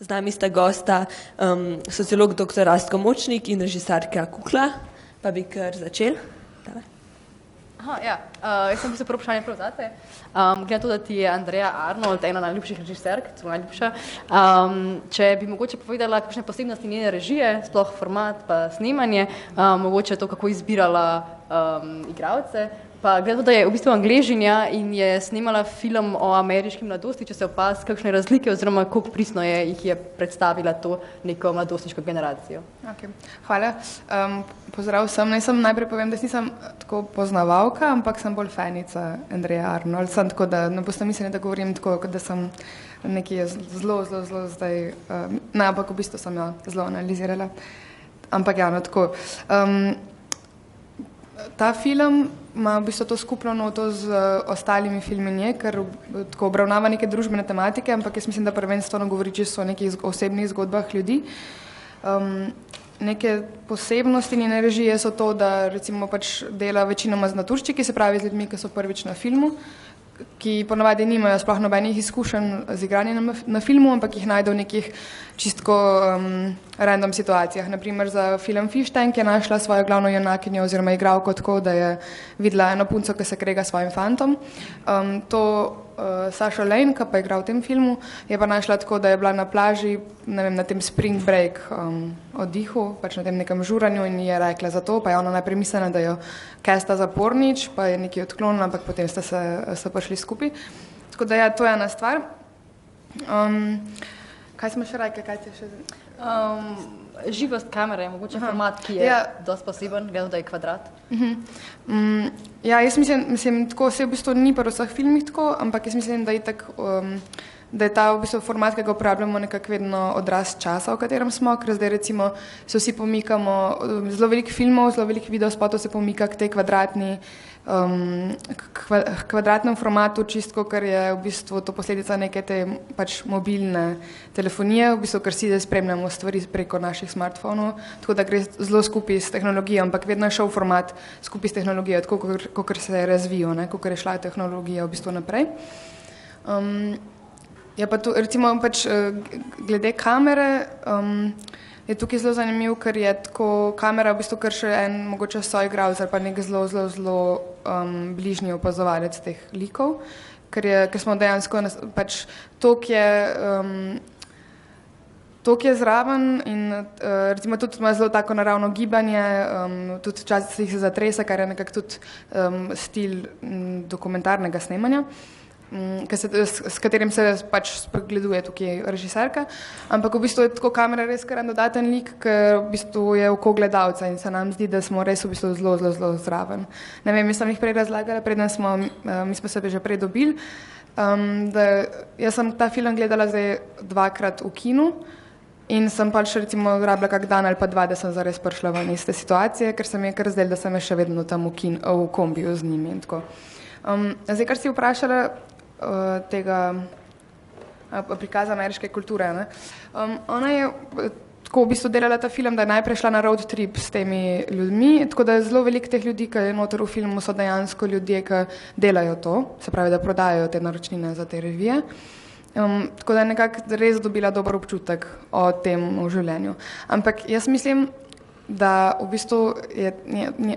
Z nami sta gosta sociolog dr. Rastko Močnik in režisarka Kukla. Pa bi kar začel. Jaz sem prvo vprašanje prav zate. Glede na to, da ti je Andrea Arnold ena najljubših režiserk, celo najljubša, če bi mogoče povedala kakšne posebnosti njene režije, sploh format pa snemanje, mogoče to, kako izbirala igralce, pa glede na to, da je v bistvu Angležinja in je snemala film o ameriški mladosti, če se opaz, kakšne razlike oziroma koliko pristno jih je predstavila to neko mladostniško generacijo. Okay. Hvala. Pozdrav vsem. Naj sem najprej povem, da nisem tako poznavalka, ampak sem bolj fanica Andreja Arnold. Sem tako, da ne boste mislili, da govorim tako, da sem nekaj zelo zdaj, ampak v bistvu sem jo zelo analizirala. Ampak tako. Ta film ima v bistvu to skupno noto z ostalimi filmi nje, ker tako obravnava neke družbene tematike, ampak jaz mislim, da prvenstveno govori čisto o nekih osebnih zgodbah ljudi. Neke posebnosti njene režije so to, da recimo pač dela večinoma z naturščiki, se pravi z ljudmi, ki so prvič na filmu, ki ponavadi nimajo sploh nobenih izkušenj z igranjem na filmu, ampak jih najde v nekih čistko random situacijah. Naprimer za film Fish Tank je našla svojo glavno junakinjo oziroma igralko tako, da je videla eno punco, ki se krega s svojim fantom. Saša Lane, ki pa je igral v tem filmu, je pa našla tako, da je bila na plaži, ne vem, na tem spring break oddihu, pač na tem nekem žuranju in je rekla za to, pa je ona najprej mislila, da jo kesta zapornič, pa je nekaj odklonila, ampak potem sta se prišli skupaj. Tako da to je ena stvar. Kaj smo še rekli, kaj ste še... Živost kamere je mogoče format, ki je dosti poseben, glede da je kvadrat. Jaz mislim, tako se v bistvu ni pa v vseh filmih tako, ampak jaz mislim, da je ta v bistvu format, ki ga uporabljamo nekako vedno odraz časa, v katerem smo, ker zdaj recimo se vsi pomikamo, zelo veliko filmov, zelo veliko videospotov se pomika k tej kvadratnem formatu, čistko, ker je v bistvu to posledica neke te pač mobilne telefonije, v bistvu, ker si spremljamo stvari preko naših smartfonov, tako da gre zelo skupaj s tehnologijo, ampak vedno je šel format skupaj s tehnologijo, tako kot se je razvijal, kako je šla tehnologija v bistvu naprej. Je pa tu, recimo, pač glede kamere, je tukaj zelo zanimiv, ker je tako kamera v bistvu kar še en mogoče soigralec ali pa nek zelo bližnji opazovalec teh likov, ker smo dejansko pač toliko je zraven in recimo tudi ima zelo tako naravno gibanje, tudi včasih se zatrese, kar je nekako tudi stil dokumentarnega snemanja, s katerim se pač spregleduje tukaj režiserka, ampak v bistvu je tako kamera res kar en dodaten lik, ker v bistvu je oko gledalca in se nam zdi, da smo res v bistvu zelo zraven. Ne vem, sem jih prej razlagala, preden mi smo se že prej dobili, da jaz sem ta film gledala zdaj 2-krat v kinu in sem pač recimo rabila kak dan ali pa 2, da sem zares prišla ven iz te situacije, ker se mi je kar zdelo, da sem še vedno tam v kombiju z njimi in tako. Zdaj, kar si vprašala tega prikaza ameriške kulture, ne? Ona je tako v bistvu delala ta film, da je najprej šla na road trip s temi ljudmi, tako da zelo veliko teh ljudi, ki je noter v filmu, so dejansko ljudje, ki delajo to, se pravi, da prodajajo te naročnine za te revije. Tako da je nekako res dobila dober občutek o tem v življenju. Ampak jaz mislim, da v bistvu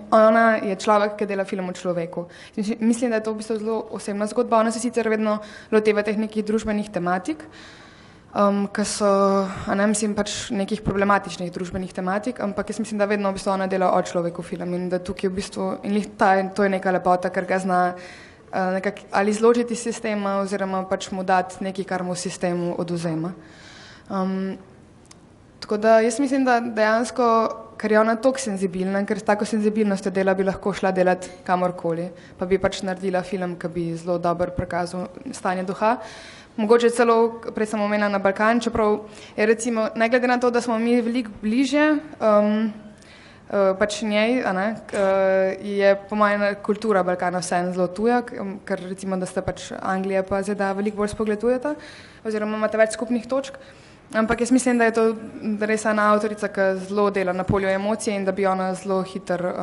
ona je človek, ki dela film o človeku. Mislim, da je to v bistvu zelo osebna zgodba. Ona se sicer vedno loteva teh nekih družbenih tematik, ki so, mislim, pač nekih problematičnih družbenih tematik, ampak jaz mislim, da vedno v bistvu ona dela o človeku film in da tukaj v bistvu, to je neka lepota, ker ga zna nekako ali izločiti iz sistema oziroma pač mu dati nekaj, kar mu sistemu odvzema. Tako da jaz mislim, da dejansko, ker je ona toliko senzibilna, ker s tako senzibilnostjo dela bi lahko šla delati kamorkoli, pa bi pač naredila film, ki bi zelo dobro prikazal stanje duha. Mogoče celo, prej sem omenila na Balkan, čeprav je recimo, ne glede na to, da smo mi veliko bližje pač njej, je po mojem kultura Balkana vseeno zelo tuja, ker recimo, da sta pač Anglija pa ZDA veliko bolj spogledujeta, oziroma imate več skupnih točk. Ampak jaz mislim, da je to res ena avtorica, ki zelo dela na polju emocije in da bi ona zelo hitro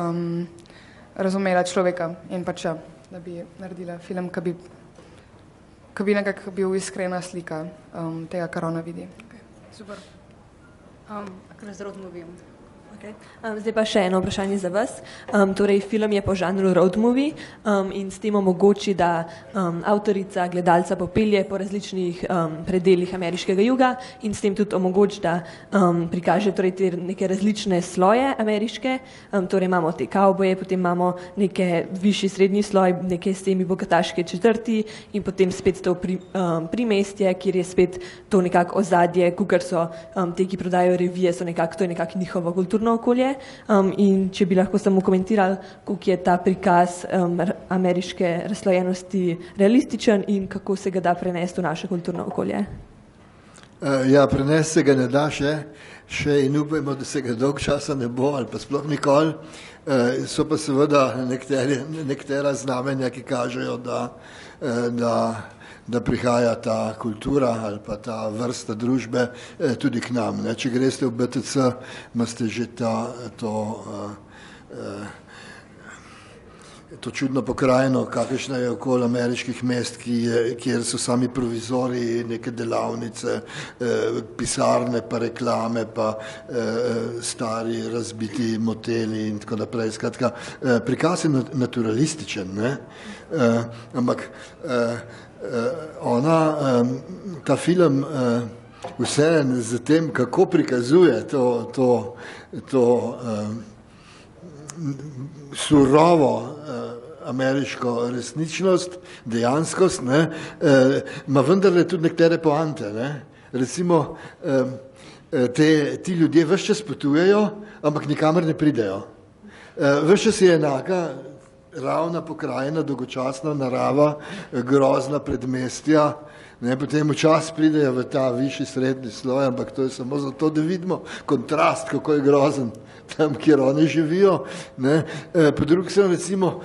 razumela človeka in pač da bi naredila film, ki bi nekako bil iskrena slika tega, kar ona vidi. Super. Kar z road movie. Okay. Zdaj pa še eno vprašanje za vas. Torej, film je po žanru road movie in s tem omogoči, da avtorica gledalca popelje po različnih predelih ameriškega juga in s tem tudi omogoči, da prikaže torej, te neke različne sloje ameriške. Torej, imamo te kavboje, potem imamo neke višji srednji sloj, neke semi bogataške četrti in potem spet to primestje, kjer je spet to nekako ozadje, kukar so te, ki prodajajo revije, so nekako, to je nekako njihovo kulturno okolje in če bi lahko samo komentirali, kako je ta prikaz ameriške razslojenosti realističen in kako se ga da prenesti v naše kulturno okolje. Ja, prenesti se ga ne da še in upajmo, da se ga dolg časa ne bo ali pa sploh nikoli. So pa seveda nekatera znamenja, ki kažejo, da prihaja ta kultura ali pa ta vrsta družbe tudi k nam. Ne. Če greste v BTC, imate že to čudno pokrajino, kakršna je okoli ameriških mest, kjer so sami provizori, neke delavnice, pisarne, pa reklame, pa stari razbiti moteli in tako naprej. Skratka, prikaz je naturalističen, ne? Ampak ta film vseeno z tem, kako prikazuje to surovo ameriško resničnost, dejanskost, ne, ima vendarle tudi nekatere poante. Ne. Recimo, ti ljudje ves čas potujejo, ampak nikamor ne pridejo. Ves čas je enaka, ravna pokrajina, dolgočasna narava, grozna predmestja, ne, potem včasih pridejo v ta višji srednji sloj, ampak to je samo zato, da vidimo kontrast, kako je grozen tam, kjer oni živijo. Ne. Po drugi strani recimo,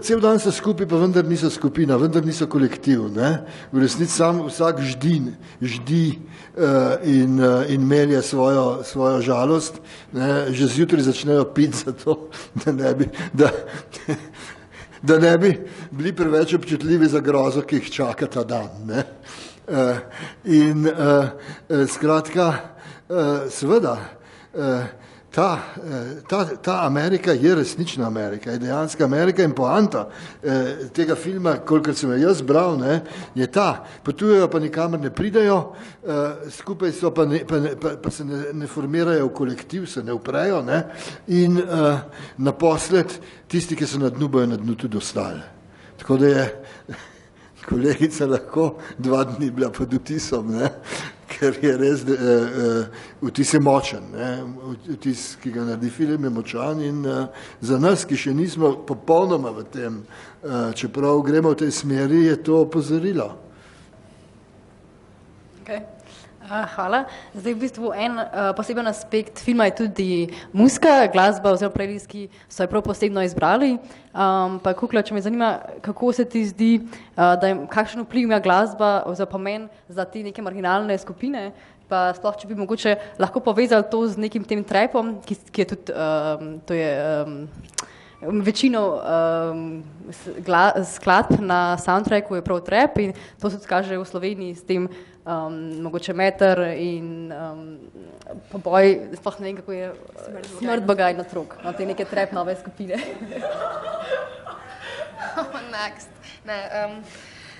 cel dan so skupaj, pa vendar niso skupina, vendar niso kolektiv. Ne. V resnici sam vsak ždi in melje svojo žalost, ne. Že zjutraj začnejo piti zato, da ne bi bili preveč občutljivi za grozo, ki jih čaka ta dan. Ne. Skratka, seveda, ta Amerika je resnična Amerika, je dejanska Amerika in poanta tega filma, kolikor sem jaz bral, ne, je ta, potujejo pa nikamor ne pridejo, skupaj so pa se ne formirajo v kolektiv, se ne uprejo, ne, in naposled tisti, ki so na dnu, bojo na dnu tudi ostali. Tako da je kolegica lahko 2 dni bila pod vtisom, ne, ker je res, vtis je močen, ne, vtis, ki ga naredi film, je močan in za nas, ki še nismo popolnoma v tem, čeprav gremo v tej smeri, je to opozorilo. Okay. Hvala. Zdaj v bistvu en poseben aspekt filma je tudi muzika, glasba oziroma playlist, ki so jo prav posebno izbrali. Pa Kukla, če me zanima, kako se ti zdi, kakšen vpliv ima glasba oziroma pomen za te neke marginalne skupine, pa sploh, če bi mogoče lahko povezali to z nekim tem trapom, ki je tudi, to je večino skladb na soundtracku je prav trap in to se kaže v Sloveniji s tem mogoče Meter in poboj, sploh ne vem, kako je Smrt Boga in otrok, no, te neke trap nove skupine. Next. Ne,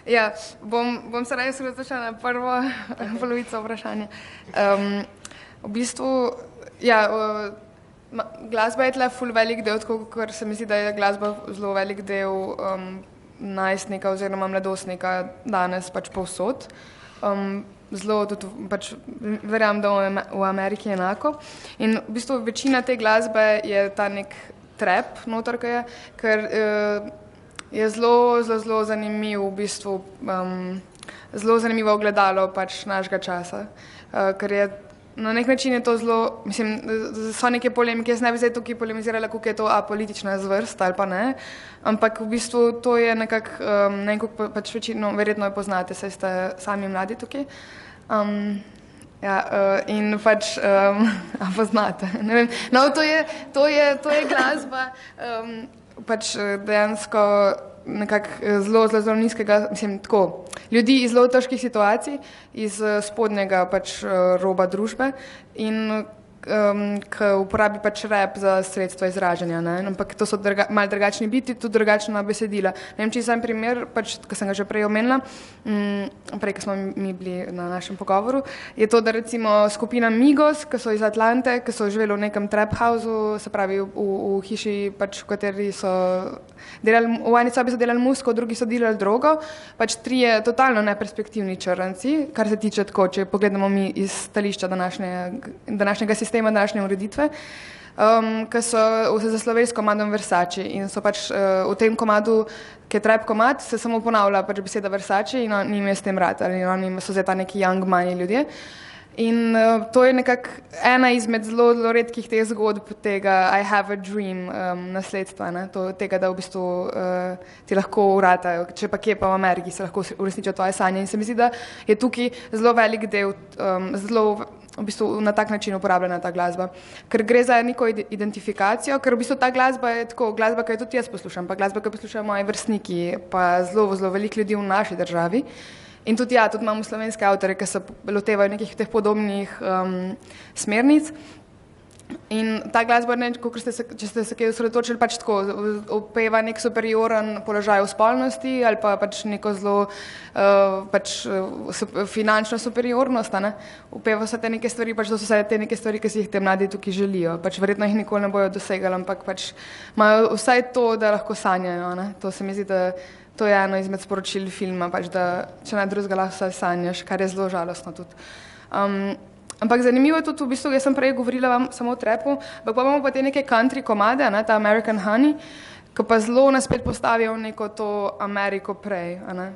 ja, bom se raje osredotočila na prvo polovico vprašanja. V bistvu, ja, glasba je tle ful velik del, ker se mi zdi, da je glasba zelo velik del najstnika oziroma mladostnika danes pač povsod. Zelo tudi pač verjamem, da v Ameriki enako. In v bistvu večina te glasbe je ta nek trap noter, ker je zelo zanimiv v bistvu, zelo zanimivo ogledalo pač našega časa, ker je na nek način je to zelo, mislim, so neke polemike, jaz ne bi zdaj tukaj polemizirala, kako je to apolitična zvrst ali pa ne, ampak v bistvu to je nekako pač večino, verjetno jo poznate, saj ste sami mladi tukaj. Ja, in pač, poznate, ne vem, no to je glasba, pač dejansko nekako zelo nizkega, mislim, tako, ljudi iz zelo težkih situacij, iz spodnjega pač roba družbe in ki uporabi pač rap za sredstva izražanja, ne? Ampak to so malo drugačni biti, tudi drugačna besedila. Ne vem, če sam primer, pač, ki sem ga že prej omenila, prej, ko smo mi bili na našem pogovoru, je to, da recimo skupina Migos, ki so iz Atlante, ki so živeli v nekem trap houseu, se pravi v hiši, pač, v kateri so delali, v eni sobi so delali muziko, v drugi so delali drogo, pač trije totalno neperspektivni črnci, kar se tiče tako, če pogledamo mi iz stališča današnjega sistema, današnje ureditve, ki so za sloveli s komadom Versace in so pač v tem komadu, ki je trap komad, se samo ponavlja pač beseda Versace in oni jim je s tem rad, ali oni so zdaj ta neki young money ljudje. In to je nekako ena izmed zelo redkih teh zgodb tega I have a dream nasledstva, ne? Tega, da v bistvu ti lahko uratajo, če pa kje pa v Ameriki se lahko uresničijo tvoje sanje. In se mi zdi, da je tukaj zelo velik del, zelo v bistvu na tak način uporabljena ta glasba. Ker gre za neko identifikacijo, ker v bistvu ta glasba je tako, glasba, ki jo tudi jaz poslušam, pa glasba, ki jo poslušajo moji vrstniki, pa zelo veliko ljudi v naši državi. In tudi tudi imamo slovenske avtore, ki se lotevajo nekih teh podobnih smernic. In ta glasba, če ste se kaj osredotočili, pač tako opeva nek superioren položaj v spolnosti ali pa pač neko zelo finančno superiornost, ne? Upeva se te neke stvari, pač to so vse te neke stvari, ki si jih te mladi tukaj želijo. Pač verjetno jih nikoli ne bojo dosegali, ampak pač imajo vsaj to, da lahko sanjajo, ne? To se mi zdi, da to je eno izmed sporočil filma, pač da če ne drugega lahko vsaj sanjaš, kar je zelo žalostno tudi. Ampak zanimivo je tudi, v bistvu, jaz sem prej govorila vam samo o trapu, ampak pa imamo pa te neke country komade, ne, ta American Honey, ki pa zelo nas spet postavijo neko to Ameriko prej, ne.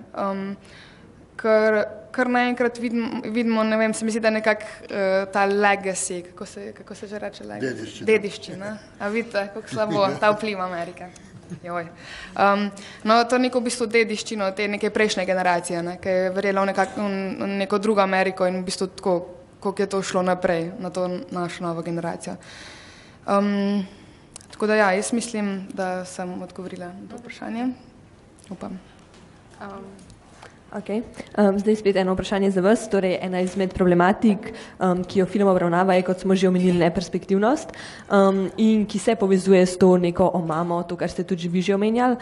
Kar naenkrat vidimo, ne vem, se mi zdi, da nekako ta legacy, kako se že reče legacy? Dediščina. A vidite, kako slabo, ta vpliv Amerike. No, to je neko v bistvu dediščino te neke prejšnje generacije, ne, ki je verjela v neko drugo Ameriko in v bistvu tako, kako je to šlo naprej na to našo novo generacijo. Tako da ja, jaz mislim, da sem odgovorila na to vprašanje. Upam. Okay. Zdaj spet eno vprašanje za vas. Torej, ena izmed problematik, ki jo film obravnava, je, kot smo že omenili, neperspektivnost in ki se povezuje s to neko omamo, to, kar ste tudi vi že omenjali,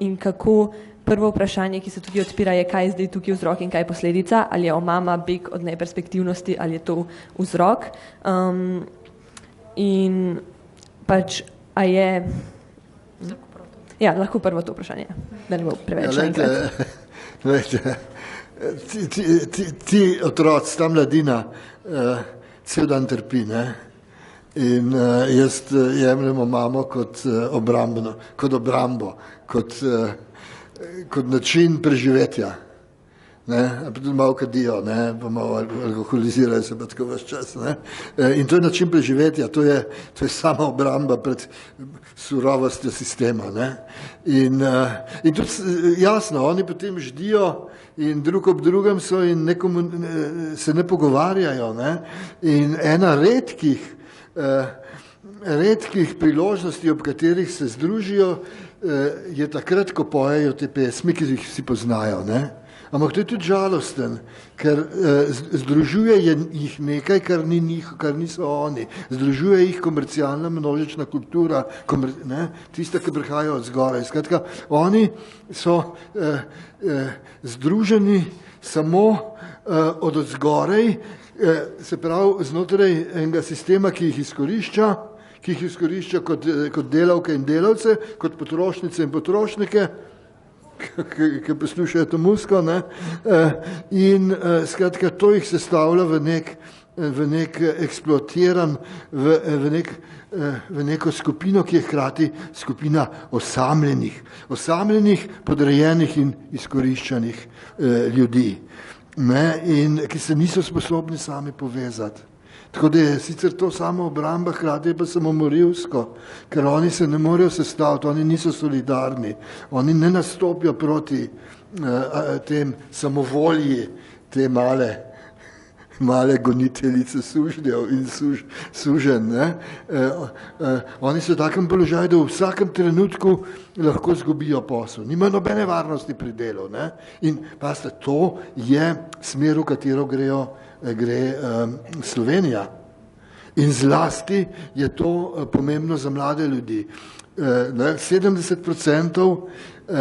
in kako prvo vprašanje, ki se tudi odpira, je, kaj je zdaj tukaj vzrok in kaj je posledica, ali je omama beg od neperspektivnosti, ali je to vzrok. In pač, a je... Ja, lahko prvo to vprašanje, da ne bo preveč enkrat. Ti otroci, ta mladina, cel dan trpi, ne? In jaz jemljemo mamo kot obrambo, kot način preživetja. Ne? Pa tudi malo kadijo, ne? Pa malo alkoholizirajo se pa tako ves čas. Ne? In to je način preživetja, to je sama obramba pred surovostjo sistema. Ne? In tudi jasno, oni potem ždijo in drug ob drugem so in se ne pogovarjajo. Ne? In ena redkih priložnosti, ob katerih se združijo, je takrat, ko pojejo te pesmi, ki jih vsi poznajo. Ne? Ampak to je tudi žalosten, ker združuje jih nekaj, kar niso oni. Združuje jih komercialna množična kultura, tista, ki prihajajo od zgoraj. Skratka, oni so združeni samo od zgoraj, se pravi znotraj enega sistema, ki jih izkorišča kot delavke in delavce, kot potrošnice in potrošnike, ki poslušajo to muziko, ne? In skratka, to jih sestavlja v nek eksploatiran, v neko skupino, ki je hkrati skupina osamljenih, podrejenih in izkoriščanih ljudi, ne? In ki se niso sposobni sami povezati. Tako da je sicer to samo obramba, hkrati pa samomorilsko, ker oni se ne morejo sestaviti, oni niso solidarni, oni ne nastopijo proti tem samovolji te male male goniteljice sužnjev in suženj. Oni so v takem položaju, da v vsakem trenutku lahko zgubijo posel. Nimajo nobene varnosti pri delu. Ne? In pazite, to je smer, v katero gre Slovenija. In zlasti je to pomembno za mlade ljudi. 70%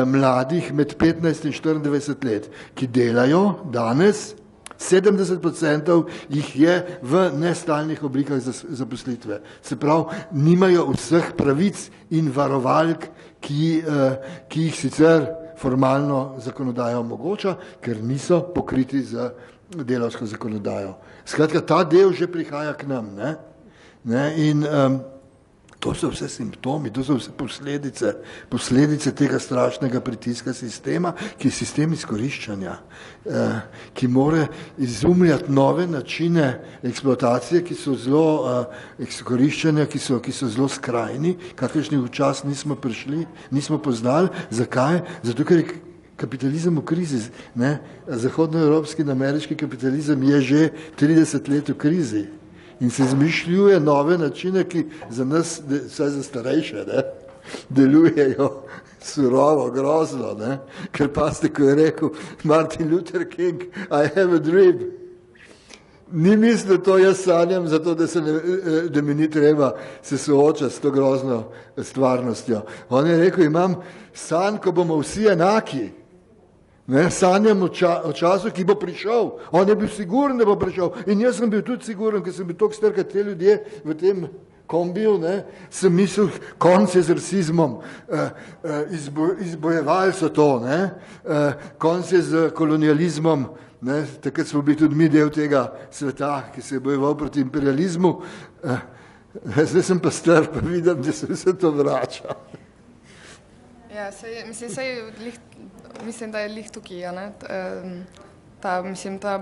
mladih med 15 in 24 let, ki delajo danes, 70% jih je v nestalnih oblikah zaposlitve. Se pravi, nimajo vseh pravic in varovalk, ki jih sicer formalno zakonodaja omogoča, ker niso pokriti z delavsko zakonodajo. Skratka, ta del že prihaja k nam. In to so vse simptomi, to so vse posledice tega strašnega pritiska sistema, ki je sistem izkoriščanja, ki more izumljati nove načine eksploatacije, ki so zelo izkoriščanja, ki so zelo skrajni, kakršnih včasih nismo poznali. Zakaj? Zato, ker je kapitalizem v krizi. Zahodnoevropski in ameriški kapitalizem je že 30 let v krizi. In se izmišljuje nove načine, ki za nas, vsaj za starejše, delujejo surovo, grozno. Ker pazite, ko je rekel Martin Luther King, I have a dream. Ni mislil, to jaz sanjam, zato da mi ni treba se soočati s to grozno stvarnostjo. On je rekel, imam sanj, ko bomo vsi enaki. Sanjam o času, ki bo prišel. On je bil siguren, da bo prišel. In jaz sem bil tudi siguren, ker sem bil toliko star, kot te ljudje v tem kombiju, sem mislil, konc je z rasizmom, izbojevali so to, konc je z kolonializmom, takrat smo bili tudi mi del tega sveta, ki se je bojeval proti imperializmu. Zdaj sem pa star, pa vidim, da se vse to vrača. Ja, mislim, da je lih tukaj, ta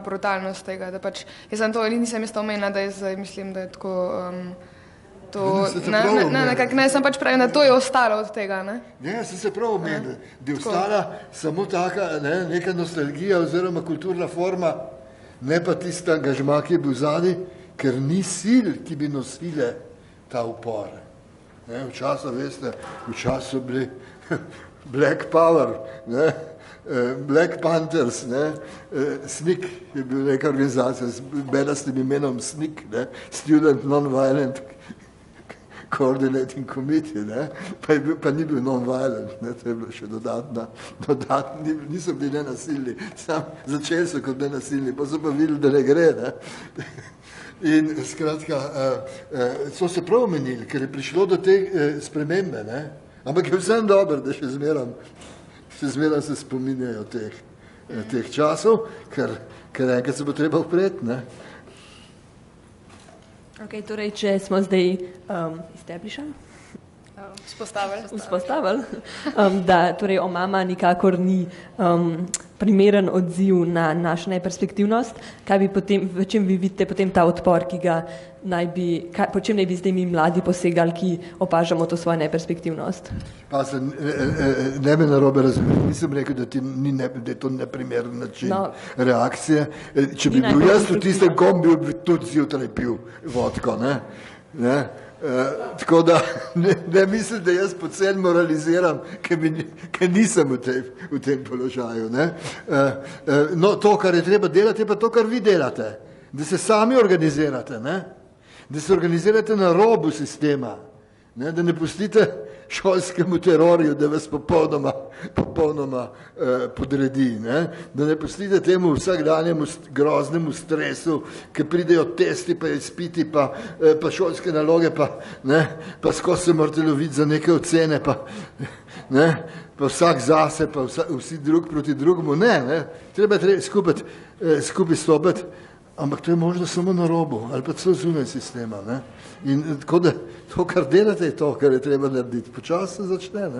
brutalnost tega, da pač, jaz sem to, nisem jaz to omenila, da jaz mislim, da je tako, ne, sem pač pravim, da to je ostalo od tega, ne? Ne, sem se prav omenila, da je ostala samo taka, neka nostalgija oziroma kulturna forma, ne pa tista angažma, ki je bil zadnji, ker ni sil, ki bi nosile ta upor. Včasih, veste, včasih so bili Black Power, Black Panthers, SNCC je bil neka organizacija z bedastim imenom SNCC, Student Non-Violent Coordinating Committee, pa ni bil non-violent, to je bilo še dodatno, niso bili nenasilni, začeli so kot nenasilni, pa so pa videli, da ne gre. In skratka, so se prav omenili, ker je prišlo do te spremembe, ampak je vsem dobro, da še zmeraj se spominjajo teh časov, ker enkrat se bo treba upreti. Torej, če smo zdaj vzpostavili, da torej Omama nikakor ni primeren odziv na našo neperspektivnost, v čem vi vidite potem ta odpor, po čem naj bi zdaj mi mladi posegali, ki opažamo to svojo neperspektivnost? Ne me narobe razumeti, nisem rekel, da je to neprimeren način reakcije. Če bi bil jaz v tistem kombi, bi tudi zjutraj pil vodko. Tako da ne mislim, da jaz pocen moraliziram, ker nisem v tem položaju. No, to, kar je treba delati, je pa to, kar vi delate. Da se sami organizirate, da se organizirate na robu sistema, da ne pustite šolskemu terorju, da vas popolnoma podredi, da ne pustite temu vsakdanjemu groznemu stresu, ki pridejo testi, pa izpiti, pa šolske naloge, pa skozi se morate loviti za neke ocene, pa vsak zase, pa vsi drug proti drugemu. Treba skupaj stopiti, ampak to je možno samo na robu ali pa celo zunaj sistema. In tako da to, kar delate, je to, kar je treba narediti. Počasi se začne.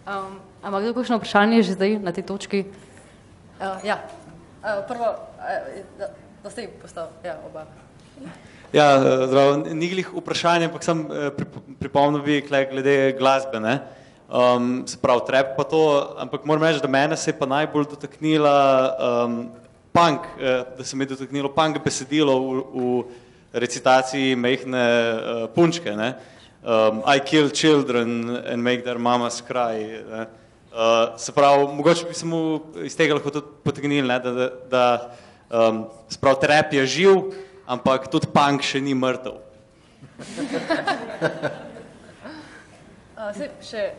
Ampak kdo kakšno vprašanje že zdaj na tej točki? Prvo, da ste postavili, oba. Zdravo, ni glih vprašanje, ampak sem pripomnil bi glede glasbe, se pravi trap pa to, ampak moram reči, da mene se je pa najbolj dotaknila punk, da se mi je dotaknilo punk besedilo v recitaciji Mehne punčke, ne? I kill children and make their mamas cry. Ne? Se pravi, mogoče bi se mu iz tega lahko tudi potegnili, ne? Da se pravi, trap je živ, ampak tudi punk še ni mrtev.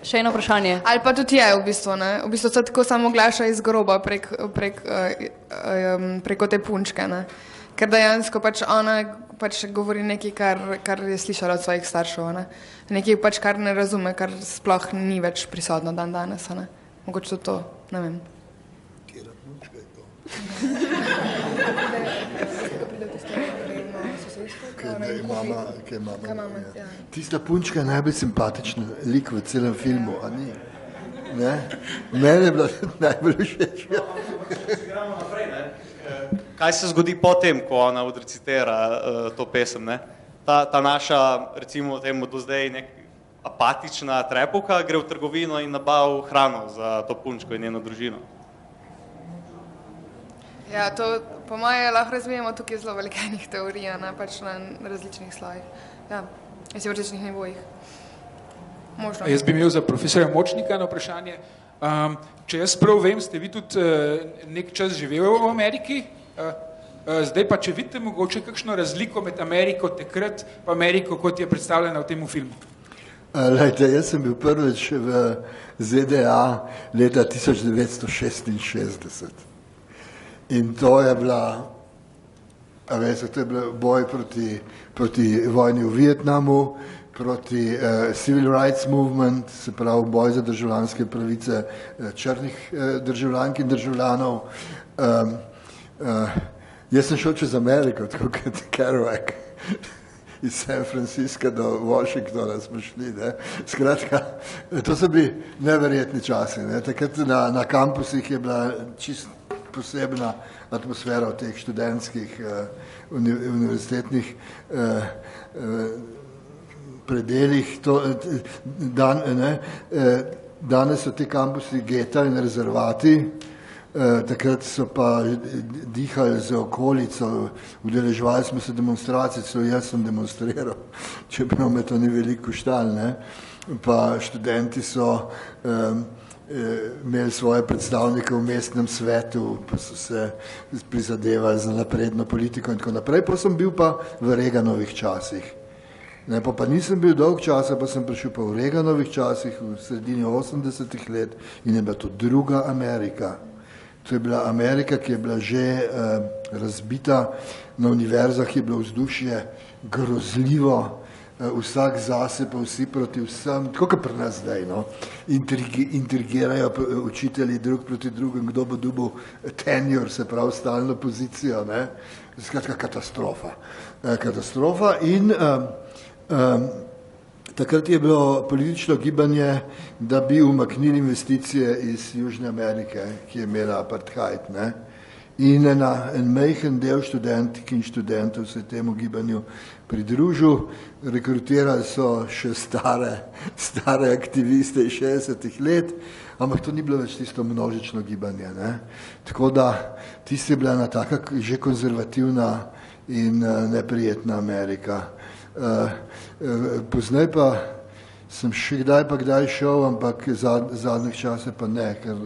Še eno vprašanje. Ali pa tudi je v bistvu, ne? V bistvu se tako samo oglaša iz groba preko te punčke, ne? Ker dejansko pač ona pač govori nekaj, kar je slišala od svojih staršev, ne? Nekaj pač, kar ne razume, kar sploh ni več prisotno dan danes, ne? Mogoče to, ne vem. Kjera punčka je to? Kaj mama. Tista punčka je najbolj simpatična lik v celem filmu, a ni? Ne? Mene je bila najbolj všeč. Gremo naprej, ne? Kaj se zgodi potem, ko ona odrecitira to pesem, ne? Ta naša, recimo temu do zdaj nek apatična trepovka gre v trgovino in nabavi hrano za to punčko in njeno družino. Ja, to po moje lahko razvijemo tukaj zelo velikenih teorij, ne, pač na različnih slojih. Ja, v različnih nivojih. Možno. Jaz bi imel za profesorja Močnika eno vprašanje. Če jaz prav vem, ste vi tudi nek čas živeli v Ameriki, zdaj pa če vidite mogoče kakšno razliko med Ameriko takrat pa Ameriko, kot je predstavljena v tem filmu? Lejte, jaz sem bil prvič v ZDA leta 1966. In to je bila, to je bil boj proti vojni v Vietnamu, proti Civil Rights Movement, se pravi boj za državljanske pravice črnih državljank in državljanov. Jaz sem šel čez Ameriko, tako kot Kerouac, iz San Francisca do Washingtona smo šli. Ne? Skratka, to so bili neverjetni časi. Ne? Takrat na kampusih je bila čisto posebna atmosfera v teh študentskih univerzitetnih predelih. Danes so ti kampusi geta in rezervati, takrat so pa dihali za okolico, udeleževali smo se demonstracij, celo jaz sem demonstriral, čeprav me to ni veliko štal, ne? Pa študenti so imeli svoje predstavnike v mestnem svetu, pa so se prizadevali za napredno politiko in tako naprej. Pa sem bil pa v Reaganovih časih. Ne, pa nisem bil dolg časa, pa sem prišel pa v Reaganovih časih v sredini 80-ih let in je bila to druga Amerika. To je bila Amerika, ki je bila že razbita, na univerzah je bilo vzdušje grozljivo, vsak zase, pa vsi proti vsem, tako kot pri nas zdaj, no. Intrigirajo učitelji drug proti drugim, kdo bo dobil tenure, se pravi stalno pozicijo, ne. Skratka, katastrofa. Katastrofa in takrat je bilo politično gibanje, da bi umaknili investicije iz Južne Amerike, ki je imela apartheid, ne. In en majhen del študentk in študentov se temu gibanju pridružil, rekrutirali so še stare aktiviste iz 60-ih let, ampak to ni bilo več tisto množično gibanje, ne. Tako da tisti je bila ena taka že konzervativna in neprijetna Amerika. Poznaj pa sem še kdaj šel, ampak zadnjih čase pa ne, ker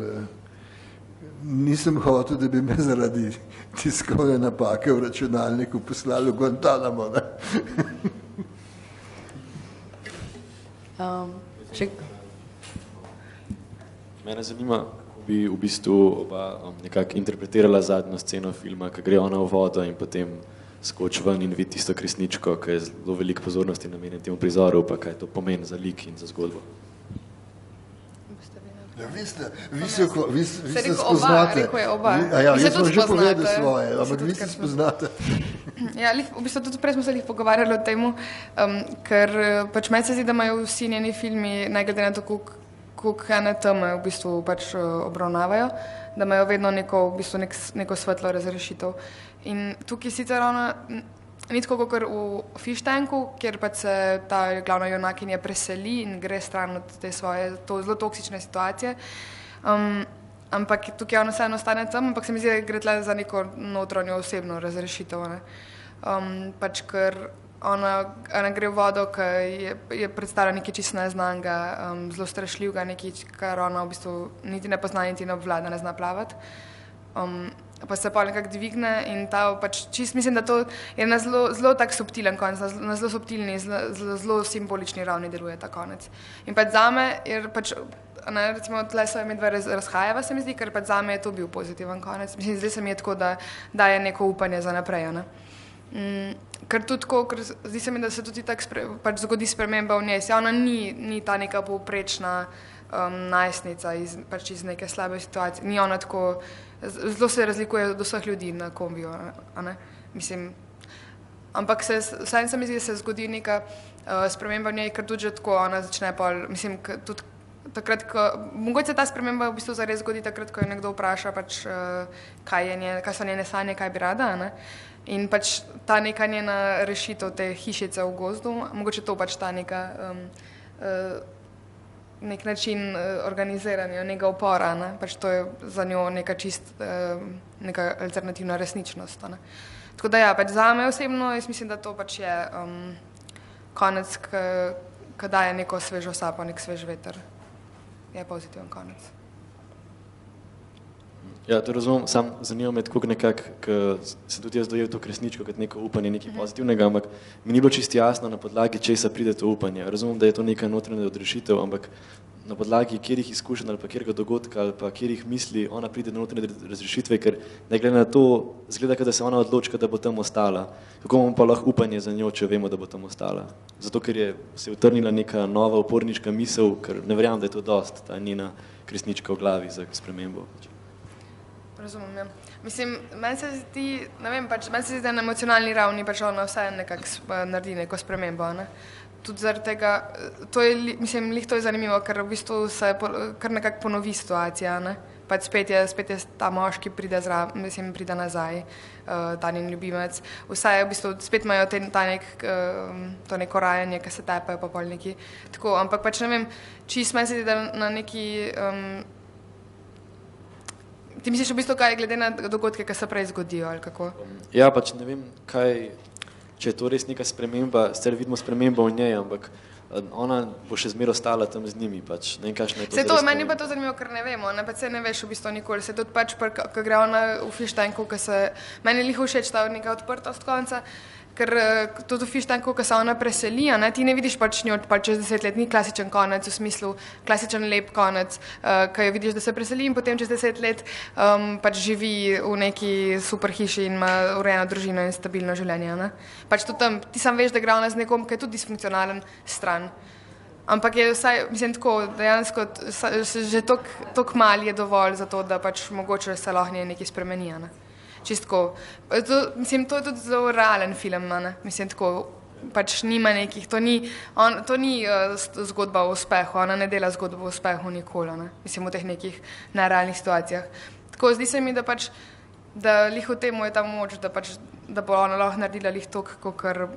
nisem hotel, da bi me zaradi tiskovne napake v računalniku poslali v Guantanamo. Mene zanima, kako bi v bistvu oba nekako interpretirala zadnjo sceno filma, ko gre ona v vodo in potem skoči ven in vidi tisto kresničko, ki je zelo veliko pozornosti namenjen temu prizoru, pa kaj to pomeni za lik in za zgodbo. Ja, vi se spoznate. Jaz sem že povedal svoje, ampak vi se spoznate. Ja, v bistvu tudi prej smo se pogovarjali o tem, ker pač meni se zdi, da imajo vsi njeni filmi, ne glede na to, koliko ene teme v bistvu pač obravnavajo, da imajo vedno neko svetlo razrešitev. In tukaj sicer ona ni tako kot v Fish-tanku, kjer pač se ta glavna junakinja preseli in gre stran od te svoje zelo toksične situacije. ampak tukaj on vseeno ostane tam, ampak se mi zdi, da gre tle za neko notranjo osebno razrešitev. Ne. Pač ker ona gre v vodo, ki je predstavlja nekaj čisto neznanega, zelo strašljivega, nekaj, kar ona v bistvu niti ne pozna, niti ne obvlada, ne zna plavati. Pa se pa nekako dvigne in ta pač čist mislim, da to je na zelo tak subtilen konec, na zelo subtilni, zelo simbolični ravni deluje ta konec. In pač zame, jer pač, ne, recimo, tle se mi dva razhajava, se mi zdi, ker pač zame je to bil pozitiven konec. Mislim, zdaj se mi je tako, da daje neko upanje za naprej, ne. Ker tudi tako, ker zdi se mi, da se tudi tak pač zgodi sprememba v njej. Ona ni ta neka povprečna najstnica pač iz neke slabe situacije. Ni ona tako, zelo se razlikuje od vseh ljudi na kombiju, a ne? Mislim, ampak vsaj se mi zdi, da se zgodi neka sprememba v njej, ker tudi že tako ona začne pol, mislim, tudi takrat, mogoče se ta sprememba v bistvu zares zgodi takrat, ko jo nekdo vpraša, pač, kaj so njene sanje, kaj bi rada, ne? In pač ta neka njena rešitev te hišice v gozdu, mogoče to pač ta neka nek način organiziranja, nekega upora, ne? Pač to je za njo neka neka alternativna resničnost. Ne? Tako da ja, pač zame osebno, jaz mislim, da to pač je konec, ki daje neko svežo sapo, nek svež veter. Je pozitiven konec. Ja, to razumem, sam zanima me tako nekako, ker se tudi jaz dojel to kresničko kot neko upanje, nekaj pozitivnega, ampak mi ni bilo čisto jasno, na podlagi česa pride to upanje. Razumem, da je to neka notranja odrešitev, ampak na podlagi kjerih izkušenj ali pa kjerega dogodka ali pa kjerih misli ona pride do notranje razrešitve, ker ne glede na to, zgleda, da se ona odločka, da bo tam ostala. Kako imamo pa lahko upanje za njo, če vemo, da bo tam ostala? Zato, ker je se utrnila neka nova uporniška misel, ker ne verjamem, da je to dost, ta njena kresnička v glavi za spremembo. Razumem, ja. Mislim, meni se zdi, ne vem, pač, meni se zdi, da na emocionalni ravni pač ona vsaj nekako naredi neko spremembo, ne. Tudi zaradi tega, to je, mislim, lih to je zanimivo, ker v bistvu se kar nekako ponovi situacija, ne. Pač spet je ta moški pride nazaj, ta njen ljubimec. Vsaj v bistvu spet imajo to neko rajanje, ki se tepajo pa pol neki. Tako, ampak pač ne vem, čist meni se zdi, da na neki Ti misliš v bistvu, kaj glede na dogodke, ki se prej zgodijo, ali kako? Ja, pač ne vem, če je to res neka sprememba, sicer vidimo spremembo v njej, ampak ona bo še zmeraj ostala tam z njimi, pač ne vem, kakšna je to zares. Meni pa to zanimivo, ker ne vemo, ne, pač se ne veš v bistvu nikoli, se tudi pač, ko gre ona v Fištanku, meni lih všeč ta neka odprtost konca, ker tudi v Fištanku, ko se ona preseli, ne, ti ne vidiš pač njo čez 10 let, ni klasičen konec, v smislu klasičen lep konec, ko jo vidiš, da se preseli in potem čez 10 let pač živi v neki super hiši in ima urejeno družino in stabilno življenje. Ne. Pač tudi tam, ti sam veš, da gre ona z nekom, ki je tudi disfunkcionalen stran. Ampak je vsaj, mislim tako, dejansko že toliko mal je dovolj za to, da pač mogoče se lahko nekaj spremeni. Ne. Čistko. Mislim, to je tudi zelo realen film, ne? Mislim, tako, pač nima nekih, to ni zgodba o uspehu, ona ne dela zgodbo o uspehu nikoli, ne? Mislim, v teh nekih nerealnih situacijah. Tako, zdi se mi, da pač, da lih v temu je ta moč, da bo ona lahko naredila lih toliko, kakor,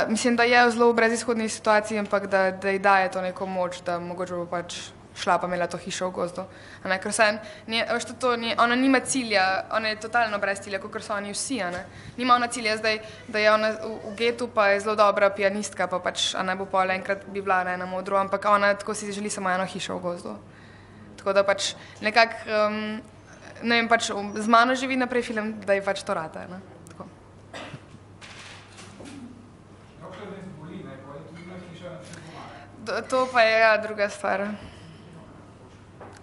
mislim, da je v zelo brezizhodni situaciji, ampak da ji daje to neko moč, da mogoče bo pač šla pa imela to hišo v gozdu. Ker ona nima cilja, ona je totalno brez cilja, kakor so oni vsi. Nima ona cilja zdaj, da je ona v getu pa je zelo dobra pianistka, pa pač bo pol enkrat bi bila na enem odru, ampak ona tako si želi samo eno hišo v gozdu. Tako da pač nekako, ne vem, pač z mano živi naprej film, da je pač to rata. Tako. To pa je druga stvar.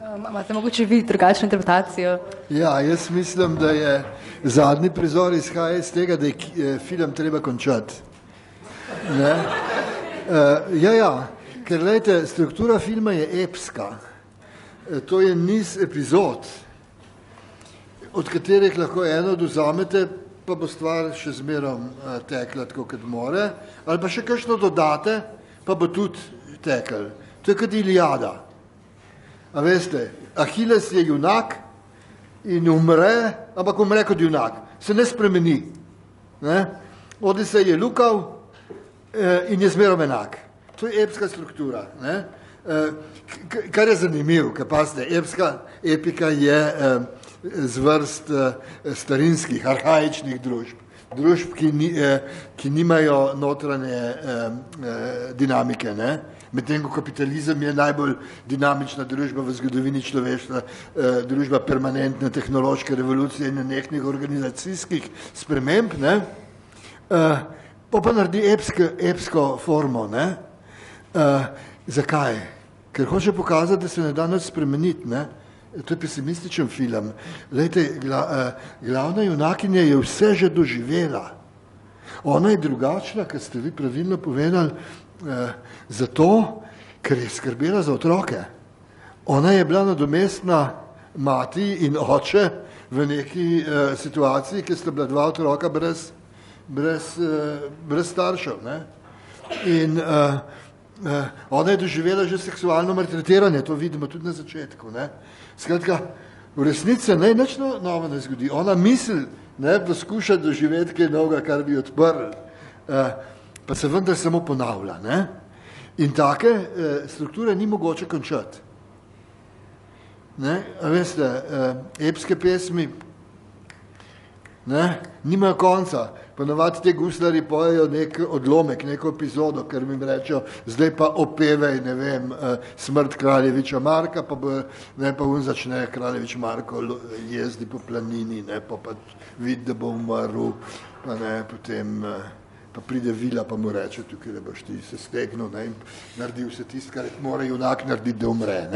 Imate mogoče vi drugačno interpretacijo? Ja, jaz mislim, da je zadnji prizor izhaja iz tega, da je film treba končati. Ker gledajte, struktura filma je epska. To je niz epizod, od katerih lahko eno dozamete, pa bo stvar še zmerom tekla tako, kot more, ali pa še kakšno dodate, pa bo tudi tekel. To je kot Iliada. A veste, Ahiles je junak in umre, ampak umre kot junak. Se ne spremeni. Odisej je lukav in je zmerom enak. To je epska struktura. Kar je zanimivo, ker pazite, epika je z vrst starinskih, arhaičnih družb. Družb, ki nimajo notranje dinamike, ne? Medtem ko kapitalizem je najbolj dinamična družba v zgodovini človeštva, družba permanentne tehnološke revolucije in nenehnih organizacijskih sprememb, ne? Pa naredi epsko formo, ne? Zakaj? Ker hoče pokazati, da se ne da nič spremeniti, ne? To je pesimističen film. Glejte, glavna junakinja je vse že doživela. Ona je drugačna, kot ste vi pravilno povedali, zato, ker je skrbela za otroke. Ona je bila nadomestna mati in oče v neki situaciji, kjer sta bila dva otroka brez staršev, ne? In ona je doživela že seksualno maltretiranje, to vidimo tudi na začetku, ne? Skratka, v resnici se nič novo ne zgodi. Ona misli, ne, poskuša doživeti kaj novega, kar bi odprl, pa se vendar samo ponavlja, ne? In take strukture ni mogoče končati. Ne? A veste, epske pesmi, ne, nimajo konca. Ponavadi te guslari pojejo nek odlomek, neko epizodo, ker mi rečejo, zdaj pa opevej, ne vem, smrt kraljeviča Marka, pa on začne kraljevič Marko jezdi po planini, ne, pa vidi, da bo umrl, pa ne, potem pa pride vila, pa mu reče, tukaj da boš ti se stegnil, ne, in naredi vse tisto, kar mora junak narediti, da umre,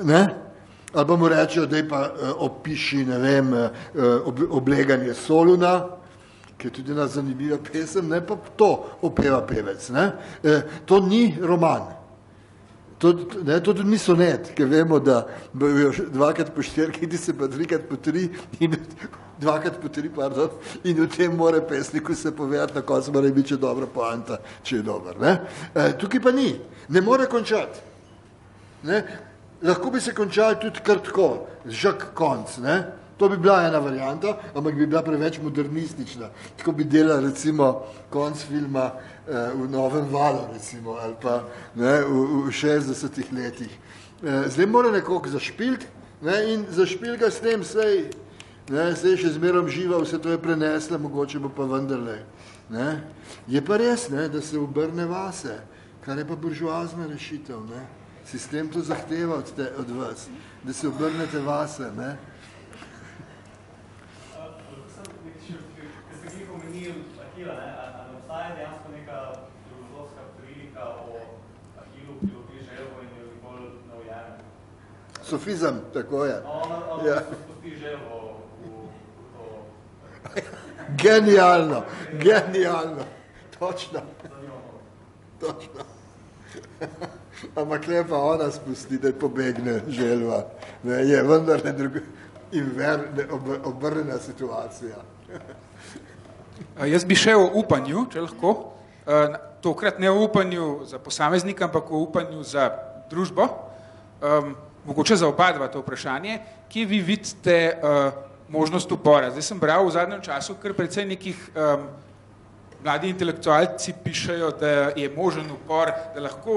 ne? Ali pa mu rečejo, daj pa opiši, ne vem, obleganje Soluna, ki je tudi ena zanimiva pesem, ne, pa to opeva pevec, ne. To ni roman, to tudi ni sonet, ker vemo, da bojo 2x po 4, kiti se pa 3x po 3 in 2x po 3, pardon, in v tem mora pesniku se povedati, na koncu mora biti če dobra poanta, če je dober, ne. Tukaj pa ni, ne more končati, ne. Lahko bi se končali tudi kar tako, žak konc, ne. To bi bila ena varianta, ampak bi bila preveč modernistična. Tako bi delali recimo konc filma v Novem valu, recimo, ali pa ne, v 60 letih. Zdaj mora nekoliko zašpiliti, ne, in zašpil ga s tem, sej še zmerom živa, vse to je prenesla, mogoče bo pa vendarle. Ne. Je pa res, ne, da se obrne vase, kar je pa buržoazna rešitev. Ne. Sistem to zahteva od vas, da se obrnete vase, ne. Ahila, ne? Ali obstaja dejansko neka filozofska prilika o Ahilu, ki lovi želvo in jo bolj naujame? Sofizem, tako je. On spusti želvo v to... Genialno. Točno. Ampak lepa ona spusti, da pobegne želva. Ne, je vendar obrnjena situacija. Jaz bi še o upanju, če lahko. Tokrat ne o upanju za posameznika, ampak o upanju za družbo. Mogoče za oba dva to vprašanje. Kje vi vidite možnost upora? Zdaj sem bral v zadnjem času, ker precej nekih mladi intelektualci pišejo, da je možen upor, da lahko,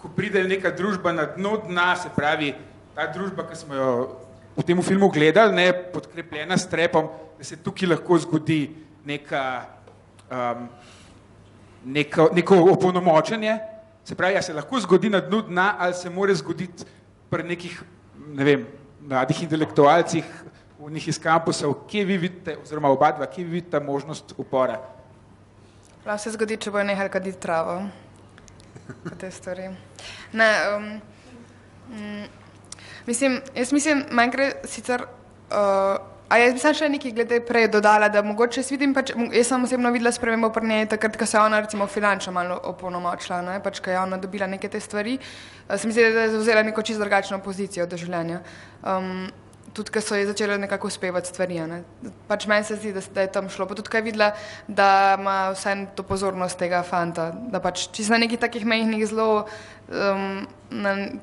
ko pride neka družba na dno dna, se pravi, ta družba, ki smo jo v tem filmu gledali, ne, podkrepljena s trepom, da se tukaj lahko zgodi neko opolnomočenje, se pravi, se lahko zgodi na dnu dna, ali se more zgoditi pri nekih, ne vem, mladih intelektualcih, v njih iz kampusov, kje vi vidite, oziroma oba dva, kje vi vidite možnost upora? Lahko se zgodi, če bojo nehali kaditi travo, po tej stvari. Ne, jaz mislim, manj gre sicer, jaz bi sam še nekaj glede prej dodala, da mogoče jaz vidim, jaz sem osebno videla spremembo pri njej takrat, ko se je ona recimo finančno malo opolnomočila, ne, pač, ko je ona dobila neke te stvari, se mi zdi, da je zavzela neko čisto drugačno pozicijo do življenja. Tudi, ko so ji začele nekako uspevati stvari, ne. Pač meni se zdi, da je tam šlo, pa tudi, ko je videla, da ima vsaj to pozornost tega fanta, da pač čisto na nekih takih mejnih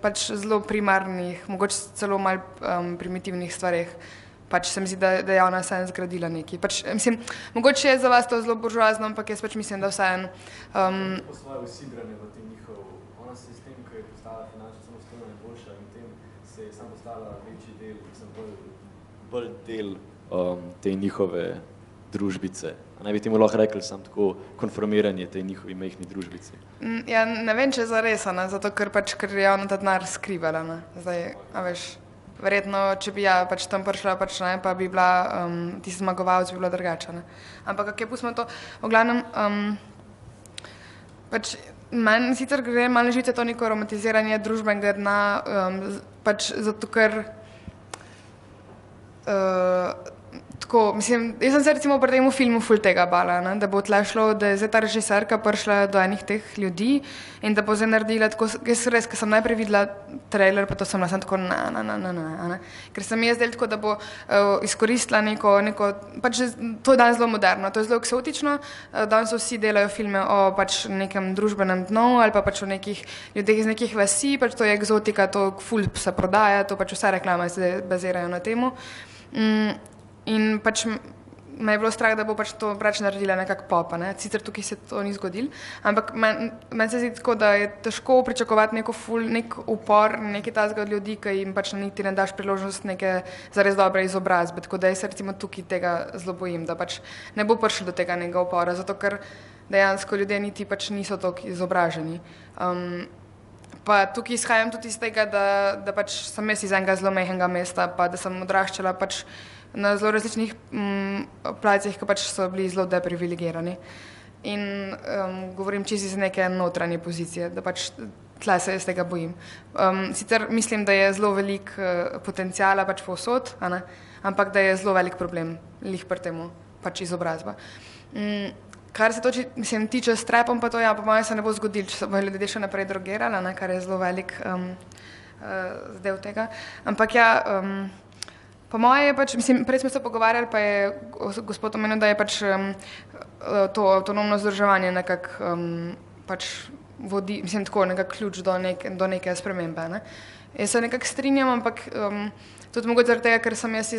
pač zelo primarnih, mogoče celo malo primitivnih stvareh, pač se mi zdi, da je ona vseeno zgradila nekaj. Pač, mislim, mogoče je za vas to zelo buržoazno, ampak jaz pač mislim, da vseeno. Po svoje usidrane v tem njihov, ona se s tem, ko je postala finančno samostojna in boljša in tem se je sam postala večji del, bolj del te njihove družbice. A naj bi temu lahko rekli samo tako konformiranje tej njihovi majhni družbici. Ja, ne vem, če je zares, zato ker je ona ta denar skrivala. Ne. Zdaj, a veš, verjetno, če bi ja pač tam prišla, pač ne, pa bi bila tisti zmagovalec, bi bila drugača. Ne. Ampak kako je pustimo to, v glavnem, pač meni sicer gre malo na živce to neko romantiziranje družbenega dna, pač zato ker tako, mislim, jaz sem se recimo pri temu filmu ful tega bala, ne, da bo tle šlo, da je zdaj ta režiserka prišla do enih teh ljudi in da bo zdaj naredila tako, jaz res, ker sem najprej videla trailer, pa to sem tako ne, ker sem jaz del tako, da bo izkoristila neko, pač to je danes zelo moderno, to je zelo eksotično, danes vsi delajo filme o pač nekem družbenem dnu ali pa pač o nekih ljudeh iz nekih vasi, pač to je eksotika, to ful se prodaja, to pač vse reklame se bazirajo na temu. In pač me je bilo strah, da bo pač to pač naredila nekako popa, ne. Sicer tukaj se to ni zgodilo, ampak meni se zdi tako, da je težko pričakovati nek upor, nekaj tazga od ljudi, ki jim pač niti ne daš priložnost neke zares dobre izobrazbe, tako da jaz se recimo tukaj tega zelo bojim, da pač ne bo prišlo do tega nekega upora, zato ker dejansko ljudje niti pač niso toliko izobraženi. Pa tukaj izhajam tudi iz tega, da pač sem jaz iz enega zelo majhnega mesta, pa da sem odraščala pač na zelo različnih placih, ki pač so bili zelo deprivilegirani. In govorim čisto iz neke notranje pozicije, da pač tle se jaz tega bojim. Sicer mislim, da je zelo velik potencijala pač povsod, ampak da je zelo velik problem lih pri temu pač izobrazba. Kar se to tiče s trapom, pa to ja, po mojem se ne bo zgodilo, če se bojo ljudje še naprej drogirali, kar je zelo velik del tega. Ampak ja, po moje je pač, mislim, prej smo se pogovarjali, pa je gospod omenil, da je pač to avtonomno združevanje nekako pač vodi, mislim, tako nekako ključ do neke spremembe. Ne. Jaz se nekako strinjam, ampak tudi mogoče zaradi tega, ker sem jaz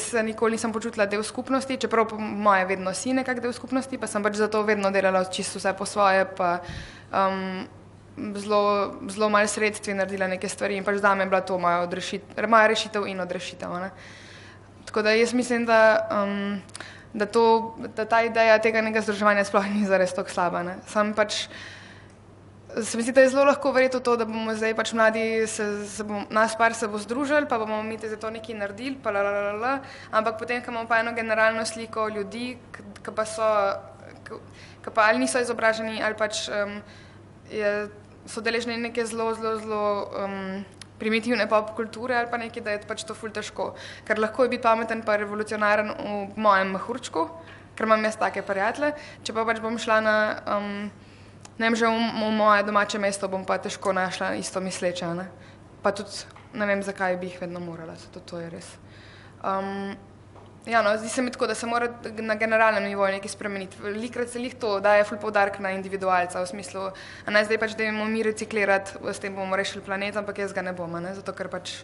se nikoli nisem počutila del skupnosti, čeprav po moje vedno si nekako del skupnosti, pa sem pač zato vedno delala čisto vse po svoje, pa zelo malo sredstvi naredila neke stvari in pač zame je bila to moja rešitev in odrešitev. Ne. Tako da jaz mislim, da ta ideja tega nekega združevanja sploh ni zares toliko slaba. Ne. Sam pač se mi zdi, da je zelo lahko verjetno to, da bomo zdaj pač mladi, nas par se bo združili, pa bomo mi za to nekaj naredili, pa ampak potem, ko imamo pa eno generalno sliko ljudi, ki pa ali niso izobraženi, ali pač so deležni neke zelo primitivne pop kulture ali pa nekaj, da je pač to ful težko. Ker lahko je biti pameten pa revolucionaren v mojem mehurčku, ker imam jaz take prijatelje, če pa pač bom šla na ne vem, že v moje domače mesto bom pa težko našla isto misleče, ne. Pa tudi ne vem, zakaj bi jih vedno morala, tudi to je res. Ja, no, zdi se mi tako, da se mora na generalnem nivoju nekaj spremeniti. Velikokrat se lih to daje ful poudarek na individualca, v smislu, a ne zdaj pač dajmo mi reciklirati, s tem bomo rešili planet, ampak jaz ga ne bom, ne, zato ker pač,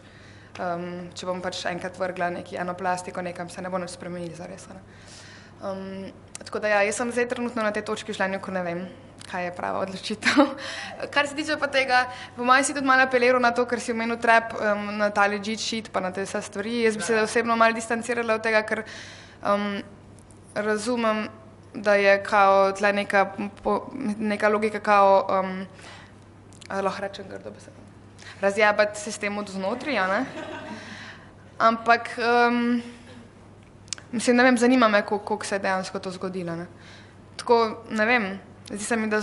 če bom pač enkrat vrgla eno plastiko nekam, se ne bo nič spremenili zares, ne. Tako da ja, jaz sem zdaj trenutno na tej točki v življenju, ko ne vem, kaj je prava odločitev. Kar se tiče pa tega, po mojem si tudi malo apeliral na to, ker si omenil trap, na ta legit shit, pa na te vse stvari. Jaz bi se osebno malo distancirala od tega, ker razumem, da je kao tle neka logika kao, lahko rečem grdo besedo, razjebati sistem od znotraj, ne? Ampak mislim, ne vem, zanima me, koliko se je dejansko to zgodilo, ne. Tako, ne vem, zdi se mi, da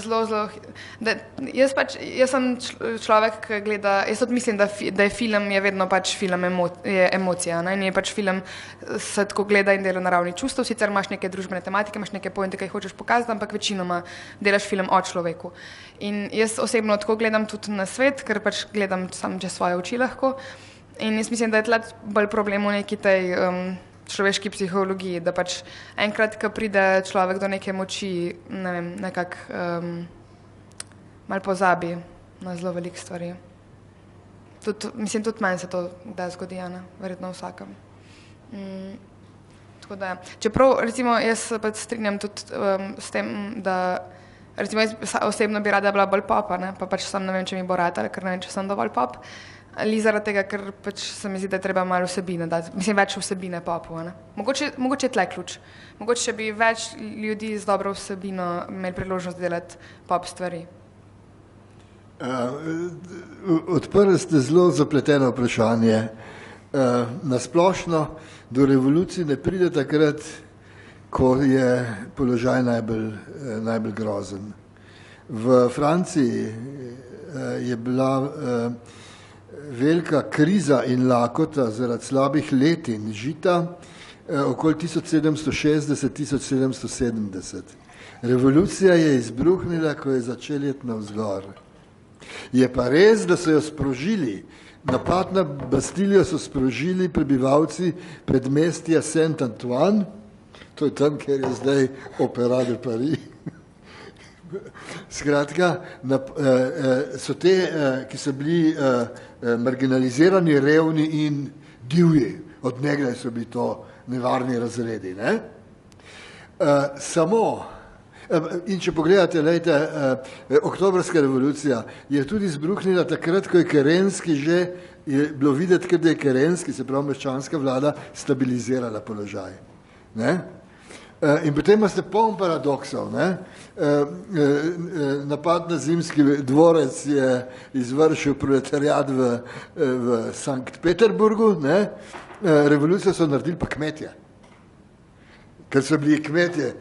jaz sem človek, ki gleda, jaz tudi mislim, da je film je vedno pač film emocija, ne, in je pač film se tako gleda in dela na ravni čustev, sicer imaš neke družbene tematike, imaš neke pointe, ki jih hočeš pokazati, ampak večinoma delaš film o človeku. In jaz osebno tako gledam tudi na svet, ker pač gledam samo čez svoje oči lahko in jaz mislim, da je tle bolj problem v neki tej človeški psihologiji, da pač enkrat, ko pride človek do neke moči, ne vem, nekako malo pozabi na zelo veliko stvari. Mislim, tudi meni se to da zgodi, ne, verjetno vsakem. Tako da, čeprav, recimo, jaz se pa strinjam tudi s tem, da recimo jaz osebno bi rada bila bolj popa, ne? Pa pač sam ne vem, če mi bo rad, ker ne vem, če sem dovolj pop. Ali zaradi tega, ker pač se mi zdi, da je treba malo vsebine dati, mislim, več vsebine popu, ne? Mogoče je tle ključ. Mogoče, če bi več ljudi z dobro vsebino imeli priložnost delati pop stvari. Odprli ste zelo zapleteno vprašanje. Nasplošno do revolucije ne pride takrat, ko je položaj najbolj grozen. V Franciji je bila velika kriza in lakota zaradi slabih letin žita okoli 1760-1770. Revolucija je izbruhnila, ko je začela iti navzgor. Je pa res, da so jo sprožili. Napad na Bastilijo so sprožili prebivalci predmestja Saint-Antoine, to je tam, kjer je zdaj Opera de Paris. Skratka, so te, ki so bili marginalizirani, revni in divji. Od nekdaj so bili to nevarni razredi. Ne? In če pogledate, lejte, oktobrska revolucija je tudi izbruhnila takrat, ko je Kerenski že je bilo videti, da je Kerenski, se pravi meščanska vlada, stabilizirala položaj. Ne? In potem imate poln paradoksov. Napad na Zimski dvorec je izvršil proletariat v Sankt Peterburgu, ne? Revolucijo so naredili pa kmetje, ker so bili kmetje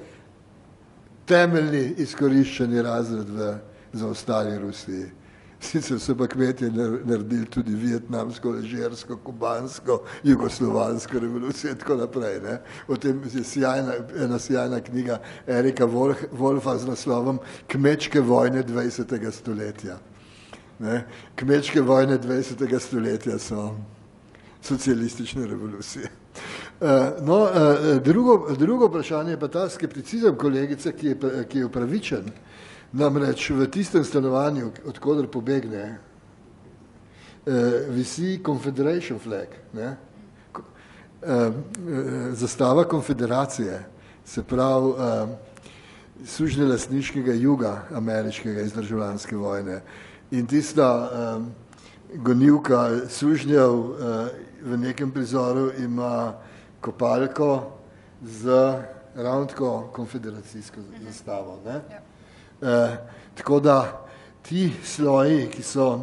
temeljni izkoriščeni razred v zaostali Rusiji. Sicer so pa kmetje naredili tudi vietnamsko, alžirsko, kubansko, jugoslovansko revolucijo in tako naprej. Ne? O tem je ena sjajna knjiga Erika Wolfa z naslovom Kmečke vojne 20. stoletja. Ne? Kmečke vojne 20. stoletja so socialistične revolucije. Drugo vprašanje je pa ta skepticizem kolegice, ki je upravičen. Namreč v tistem stanovanju, odkudar pobegne, visi Confederation flag, ne? Zastava konfederacije, se pravi sužnjelastniškega juga ameriškega iz državljanske vojne. In tista gonilka sužnjev v nekem prizoru ima kopalko z ravno tako konfederacijsko zastavo. Ne? Tako da ti sloji, ki so,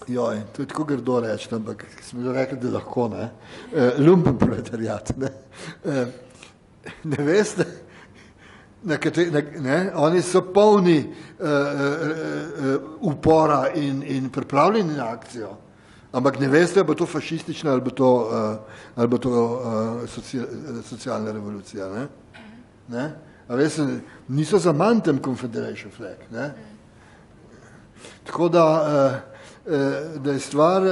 to je tako grdo reči, ampak smo že rekli, da lahko, ne, lumpen proletariat, ne veste, oni so polni upora in pripravljeni na akcijo, ampak ne veste, ali bo to fašistična ali bo to socialna revolucija. Ne? A veste, niso za manj tem Confederation flag. Ne? Tako da je stvar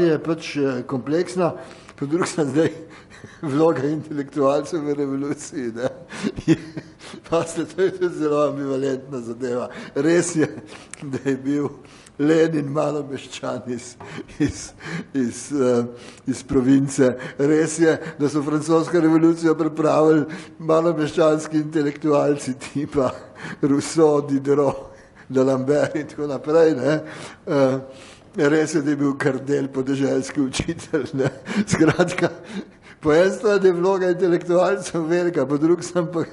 je pač kompleksna, po drugi strani zdaj vloga intelektualcev v revoluciji. Pasne, to je zelo ambivalentna zadeva. Res je, da je bil Lenin malo meščan iz province. Res je, da so francosko revolucijo pripravili malo meščanski intelektualci tipa Rousseau, Diderot, D'Alembert in tako naprej. Res je, da je bil Kardel podeželski učitelj. Ne? Skratka, po eni strani je vloga intelektualcev velika, po drugi strani pa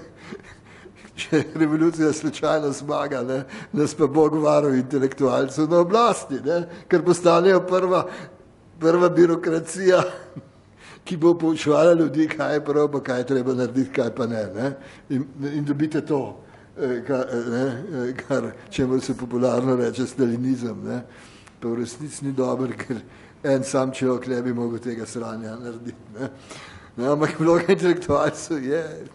če revolucija slučajno zmaga, ne, nas pa Bog varov intelektualcev na oblasti, ne, ker postanejo prva birokracija, ki bo poučevala ljudi, kaj je prav, pa kaj je treba narediti, kaj pa ne. In dobite to, kar čemu se popularno reče stalinizem. Ne. Pa v resnici ni dober, ker en sam človek ne bi mogel tega sranja narediti. Ne. Ne, ampak vloga intelektualcev je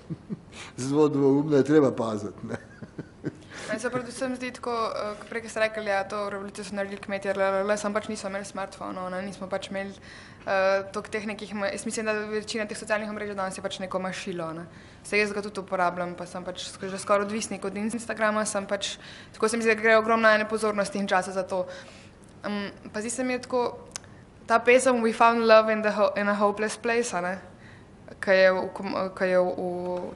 zelo dvoumna, je treba paziti. Meni se predvsem zdi tako, prej ste rekli, ja, to revolucijo so naredili kmetje, sam pač nismo imeli smartfonov, nismo pač imeli toliko teh nekih, jaz mislim, da večina teh socialnih omrežij danes je pač neko mašilo. Se jaz ga tudi uporabljam, pa sem pač že skoraj odvisnik od Instagrama, sem pač, tako se mi zdi, da gre ogromno ene pozornosti in časa za to. Pa zdi se mi je tako, ta pesem We Found Love in a Hopeless Place, ki je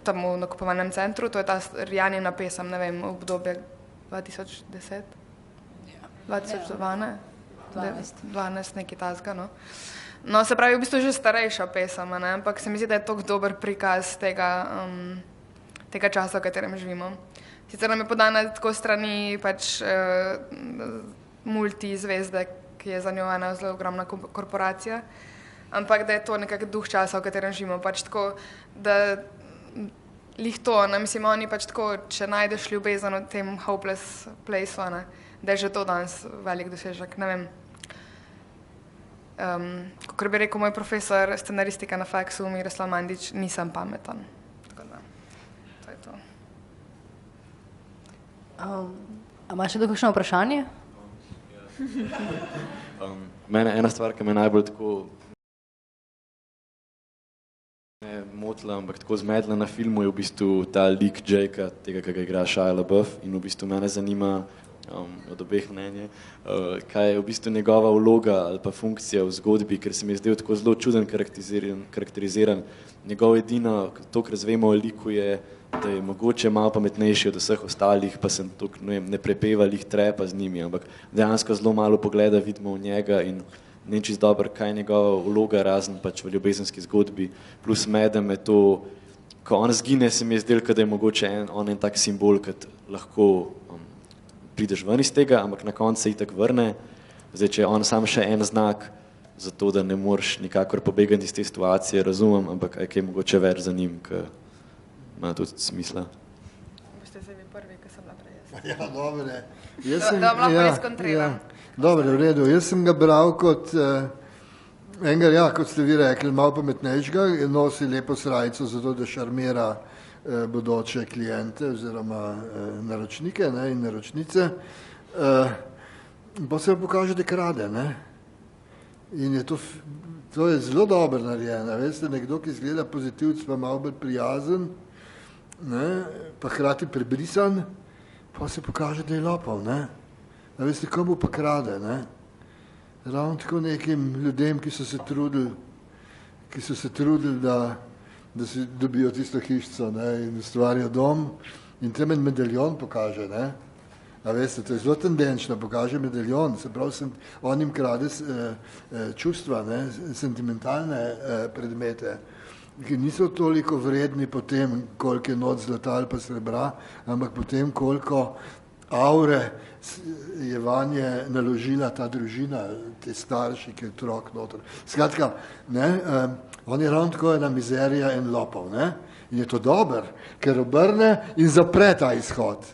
tam v nakupovalnem centru, to je ta Rihanina pesem, ne vem, obdobje 2010, 2012, 12, nekaj tasga, no. No, se pravi, v bistvu že starejša pesem, ampak se mi zdi, da je to dober prikaz tega časa, v katerem živimo. Sicer nam je podana tako strani pač multizvezde, ki je za njo ena zelo ogromna korporacija, ampak da je to nekak duh časa, v katerem živimo. Pač tako, da lih to, mislim, oni pač tako, če najdeš ljubezen v tem hopeless placeu, da je že to danes velik dosežek, ne vem. Kakor bi rekel moj profesor scenaristika na faksu, Miroslav Mandić, nisem pameten. Tako da, to je to. A imaš še kakšno vprašanje? Mene ena stvar, ki me najbolj tako ne motila, ampak tako zmedla na filmu, je v bistvu ta lik Jakea, tega, ki ga igra Shia LaBeouf, in v bistvu mene zanima od obeh mnenje, kaj je v bistvu njegova vloga ali pa funkcija v zgodbi, ker se mi je zdel tako zelo čuden karakteriziran. Njegov edina, to, kar zvemo o liku, je, da je mogoče malo pametnejši od vseh ostalih, pa sem tok, ne prepeva lih trepa z njimi, ampak dejansko zelo malo pogleda vidimo v njega in ne čist dobro, kaj je njegova vloga, razen pač v ljubezenski zgodbi, plus medem je to, ko on zgine, se mi je zdel, da je mogoče on en tak simbol, kad lahko prideš ven iz tega, ampak na koncu se itak vrne. Zdaj, če je on sam še en znak za to, da ne moreš nikakor pobegati iz te situacije, razumem, ampak je mogoče več za njim, ki ima tudi smisla. Boste se vi prvi, ki sem naprej jaz. Ja, dobre. Da lahko jaz kontriram. Dobre, v redu. Jaz sem ga bral kot enega, ja, kot ste vi rekli, malo pametnejšega, nosi lepo srajco zato, da šarmira bodoče klijente oziroma naročnike in naročnice. Pa se pokaže, da krade. In je to je zelo dobro narejeno. Veste, nekdo, ki izgleda pozitivc, pa malo bolj prijazen, pa hkrati prebrisan, pa se pokaže, da je lopov. A veste, komu pa krade? Ravno tako nekim ljudem, ki so se trudili, da si dobijo tisto hišco in ustvarijo dom in temen medaljon pokaže. A veste, to je zelo tendenčno, pokaže medaljon, se pravi, on jim krade čustva, sentimentalne predmete, ki niso toliko vredni potem, koliko je noč zlata ali pa srebra, ampak potem, koliko aure je vanje naložila ta družina, te starši, ki je otrok noter. Skratka, on je ravno tako ena mizerija in lopov. In je to dober, ker obrne in zapre ta izhod.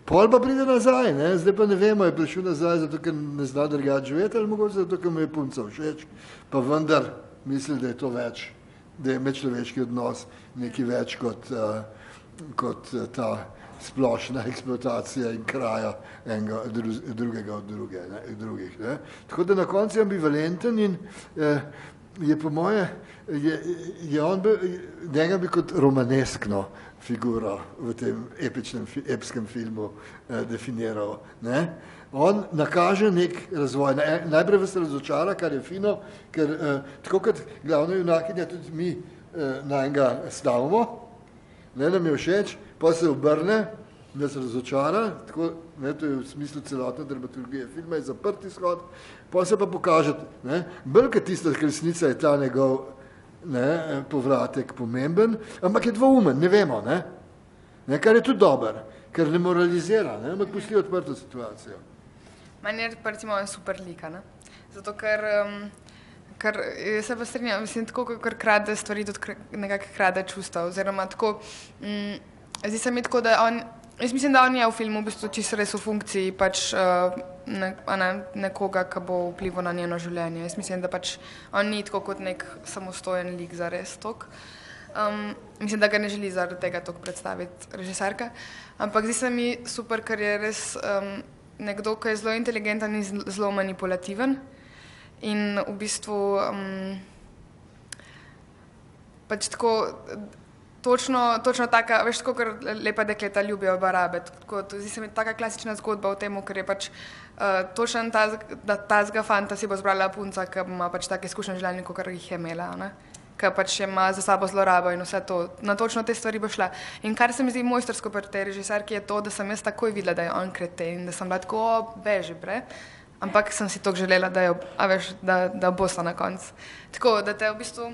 Pol pa pride nazaj, zdaj pa ne vemo, je prišel nazaj zato, ker ne zna drugače živeti ali mogoče zato, ker mu je punca všeč, pa vendar misli, da je to več, da je medčloveški odnos nekaj več kot ta splošna eksploatacija in kraja enega drugega od drugih. Tako da na koncu je ambivalenten in je po moje, je on njega bi kot romaneskno figuro v tem epskem filmu definiral. On nakaže nek razvoj. Najprej vas razočara, kar je fino, ker tako kot glavna junakinja tudi mi na enega stavimo, nam je všeč, pa se obrne, nas razočara, tako, to je v smislu celotne dramaturgije filma, je zaprt izhod, pa se pa pokaže, bolj kot tista resnica je ta njegov povratek pomemben, ampak je dvoumen, ne vemo, kar je tudi dober, ker ne moralizira, ampak pusti odprto situacijo. Meni je recimo super lika, zato ker jaz se pa strinjam, mislim, tako, ker krade stvari, tudi nekako krade čustva, oziroma tako, zdi se mi tako, da jaz mislim, da on je v filmu v bistvu čisto res v funkciji pač nekoga, ki bo vplival na njeno življenje. Jaz mislim, da pač on ni tako kot nek samostojen lik za res tok. Mislim, da ga ne želi zaradi tega tok predstaviti režiserka, ampak zdi se mi super, ker je res nekdo, ki je zelo inteligenten in zelo manipulativen in v bistvu pač tako točno taka, veš, tako, ker lepa dekleta ljubijo barabe. Zdi se mi taka klasična zgodba o tem, ker je pač točno ta fanta si bo zbrala punca, ki ima pač take izkušnje v življenju, kot jih je imela, ne? Ki pač ima za sabo zlorabo in vse to. Na točno te stvari bo šla. In kar se mi zdi mojstersko pri tej režiserki je to, da sem jaz takoj videla, da je on kreten in da sem bila tako beži bre. Ampak sem si tako želela, da bosta na koncu. Tako, da te v bistvu,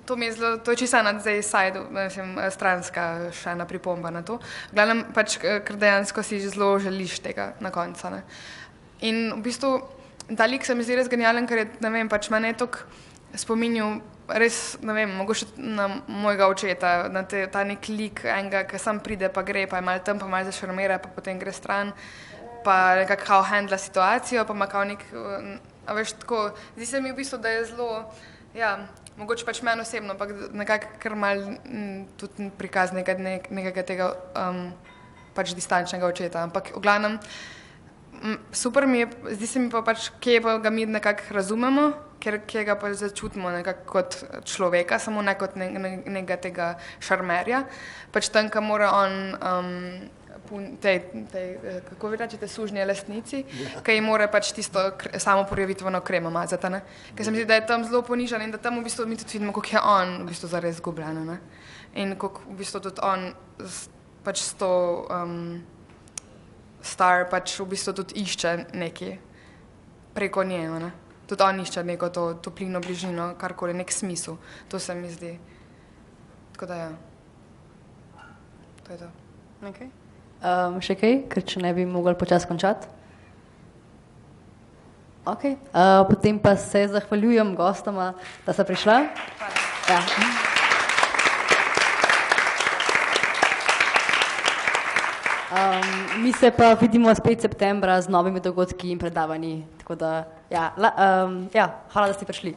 to je čisto ena zdaj side, stranska še ena pripomba na to. V glavnem, pač, ker dejansko si zelo želiš tega na konca. Ne. In v bistvu, ta lik se mi zdi res genijalen, ker je, ne vem, pač mene je toliko spominjal res, ne vem, mogoče na mojega očeta, na ta nek lik enega, ki sam pride pa gre, pa je malo tam, pa malo zašarmira, pa potem gre stran. Pa nekako kao handla situacijo, pa ima kao nek, a veš, tako, zdi se mi v bistvu, da je zelo, ja, mogoče pač meni osebno, ampak nekako kar mal tudi prikaz nekega tega pač distančnega očeta, ampak v glavnem super mi je, zdi se mi pa pač, kje pa ga mi nekako razumemo, kje ga pa začutimo nekako kot človeka, samo ne kot nekega tega šarmerja, pač tam, ka mora on kako vi rečete, sužnje lastnici, ki ji mora pač tisto samo porjavitveno kremo mazati, ne? Ker se mi zdi, da je tam zelo ponižan in da tam v bistvu mi tudi vidimo, koliko je on v bistvu zares zgubljen, ne? In koliko v bistvu tudi on pač s to star pač v bistvu tudi išče nekaj preko nje, ne? Tudi on išče neko to toplino, bližino, karkoli, nek smisel. To se mi zdi. Tako da ja. To je to. Okay. Še kaj, ker če ne bi mogli počasi končati? Ok, potem pa se zahvaljujem gostoma, da sta prišla. Ja. Mi se pa vidimo spet septembra z novimi dogodki in predavanji, tako da, ja, hvala, da ste prišli.